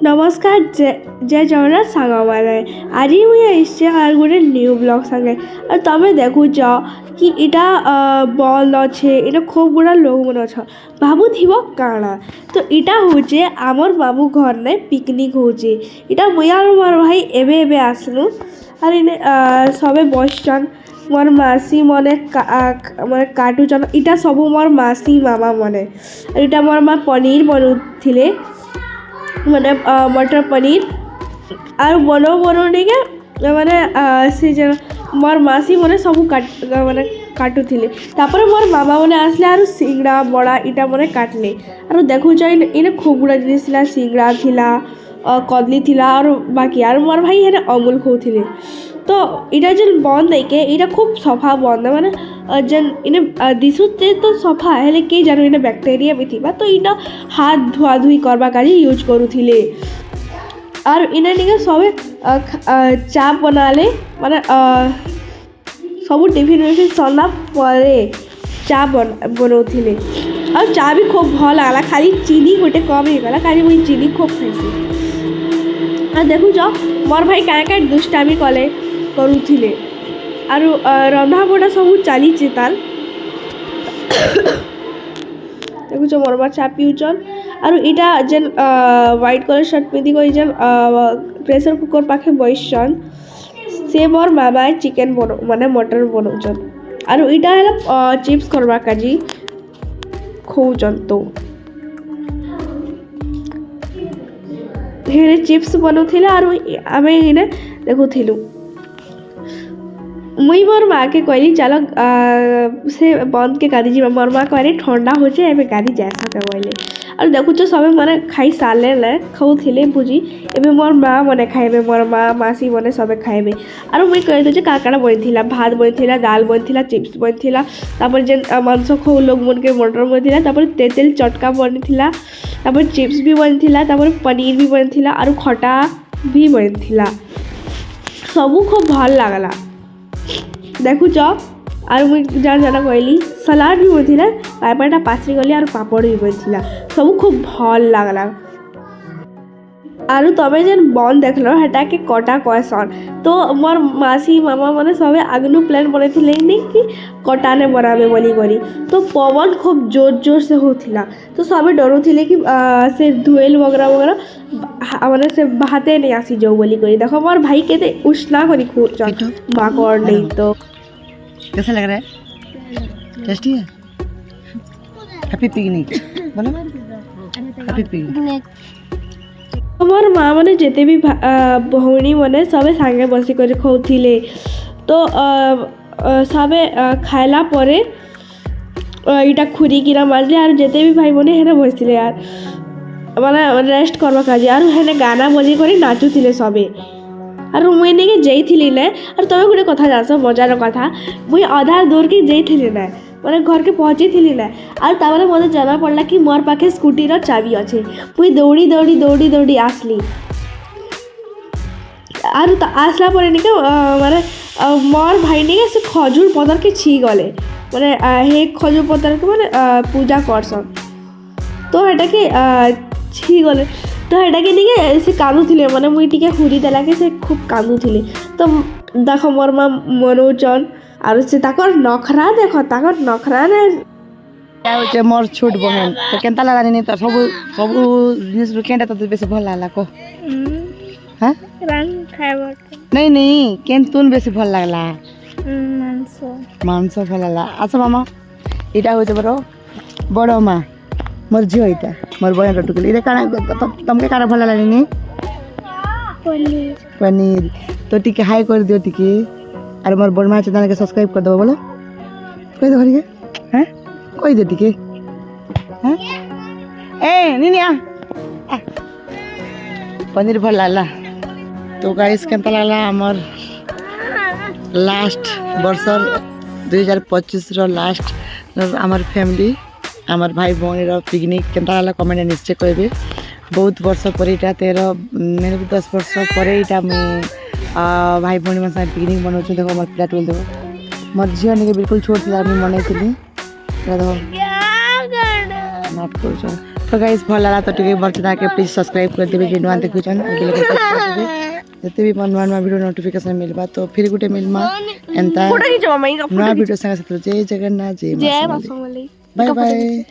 नमस्कार जय जगन्नाथ सांगमाने आज मुझे आसছে আর গোটে নিউ ব্লগ সাঙ্গে আর তুমি দেখুছ कि इटा बंद अच्छे इटा खूब गुड़ा लोग मन अच्छा भावुव काଣା तो इटा हूँ आमर मामू घर ने पिकनिक होचे इटा मुझे और मोर भाई एबे एबे आसलु और इने सबे बसचन मोर मासी मने माने काटुचन इटा सब मोर मासी मामा मने और इटा मोर माँ पनीर बनुथिले माने मटर पनीर और बनौने के माने से मोर मासी मने सब माने काटुले तापर मोर मामा मने आसले और सिंगड़ा बड़ा इटा मने काटले और देखुच इने खूब गुड़ा जिनिस थिला सिंगड़ा थिला कदली थिला और बाकी और मोर भाई हेने अमूल खाऊले तो इटा जेन बंद है के इटा खूब सफा बंद माने जेन इने दिशुते तो सफा हेले के जानो इने बैक्टेरिया भी थिबा तो इटा हाथ धुआ धुई करबा काजी यूज करूथिले और इने निके सबे चा बनाले माने सब टिफिन विफिन सरला परे चा बनौथिले और चा भी खूब भल लागला खाली चीनी गोटे कम हो गला खाली मुई चीनी खूब खाइसी और देखु जो मोर भाई क्या दुष्टामी कले करूथिले और रंधा बड़ा सब चली तार देखुच मोर माँ चा पिउचन और इटा जेन व्हाइट कलर शर्ट पिंधि कर जेन प्रेशर कुकर पाखे बसन से मोर मामा चिकेन माने मटन बनाउछन और इटा है चिप्स करवा काजी खोउछन तो हेरे चिप्स बनाउथिले और आमे इने देखुथिलु मुई मोर माँ के कहली चलो से बंद के गाधी जी मोर माँ कहली ठंडा हो जाए एवं गाधी जा सके कहले और देखुच सब मैंने खाई सारे ना खाऊले भुजी एवं मोर माँ मैंने खाइबे मोर माँ मासी मैंने सब खाइबे और मुई कह दूँ काकाड़ा बनी भात बनी दाल बनी चिप्स बनी तापर जेन मांस खाऊ लोग मन के मटर बनी तेतेल चटका बनी चिप्स भी बनी पनीर भी बनी और खटा भी बनी सबू खूब भल लगला देखुच और मुझे जान जाना कहली सलाड भी बनी पापड़ा पाचरी गली और पापड़ भी बनी सब खूब भल लगला और तमें जेन बन देख हेटा के कटा कहसन तो मोर मासी मामा मैंने सब आगनु प्लान बनई कि कटाने बनाबे बोली करी तो पवन खूब जोर जोर से होता तो सब डरुले कि से धुएल वगैरह वगैरह मैंने से हाथे नहीं आसी जाऊ बोली करी देखो मोर भाई के उष्णा करी खूब माकड़ नहीं तो कैसा लग रहा है टेस्टी है हैप्पी पिकनिक बोलो हैप्पी पिकनिक मोर माँ मैंने जिते भी भौणी मैंने सब सांगे बसी कर खाऊले तो सब खाइला परे इटा खुरी कीरा मारले और जिते भी भाई मैंने हेने बसते यार माने रेस्ट करवा काजे और हेने गाना बजी कर नाचुले सबे और मुई नहीं जाइली ना और तुम्हें गोटे कथा जास मजार कथा मुई अधा दूर के जाइली ना मैंने घर के पहुँची थी ना और तापर मत जना पड़ा कि मोर पाखे स्कूटी चाबी अच्छे मुई दौड़ी दौड़ी दौड़ी दौड़ी आसली और आसला पर निके माने मोर भाई निके से खजूर पतर के छी गले माने हे खजूर पतर के माने पूजा करसन तो हेटा के छी गले तो हेटा के निके से कांदुथिले माने मुई टिके हुरी देला के से खूब कांदुथिले तो देख मोर माँ मनोचन और से ताकर नखरा देख ताकर नखरा ने क्या होचे मोर छोट बहन तो केनता लगा नहीं तो सब सब जिनिस केनता तो बेसी भल लागला को हां रंग खाइबो नहीं नहीं केनतुन बेसी भल लागला मांस भल लागला अच्छा मामा इटा होचे बरो बड़ो माँ मोर झियो इटा मोर बहन रटुकली इरे काना तुमके काना भल लागला नहीं पनीर पनीर तो टिके हाई कर दियो टिके और मोर बड़ माँ चैनल के सब्सक्राइब कर दो बोलो कह दो भरिए हैं कह दे टिके हैं ए निनिया पनीर भल लागला तो गाइस केनता लागला हमर लास्ट वर्षर 2025 रो लास्ट हमर फैमिली हमर भाई भौणी रो पिकनिक केनता लागला कमेंट निश्चय कहबे बहुत वर्ष पर इटा 10 वर्ष पर इटा मैं भाई भौणी मन साथ पिकनिक बनाऊँ देखो मोर पिला टोल देखो मोर झील निके बिल्कुल छोट थी मनई थी देखो नाट कर तो गाइस भल लगा तो टिके बर्तन आके प्लीज सब्सक्राइब कर देबे जे नुआ देखुछन अगले जते भी मन नुआ वीडियो नोटिफिकेशन मिलबा तो फिर गुटे मिलमा एंता फोटो खींचो मम्मी का नुआ वीडियो संग जय जगन्नाथ जय मां जय मां बाय बाय।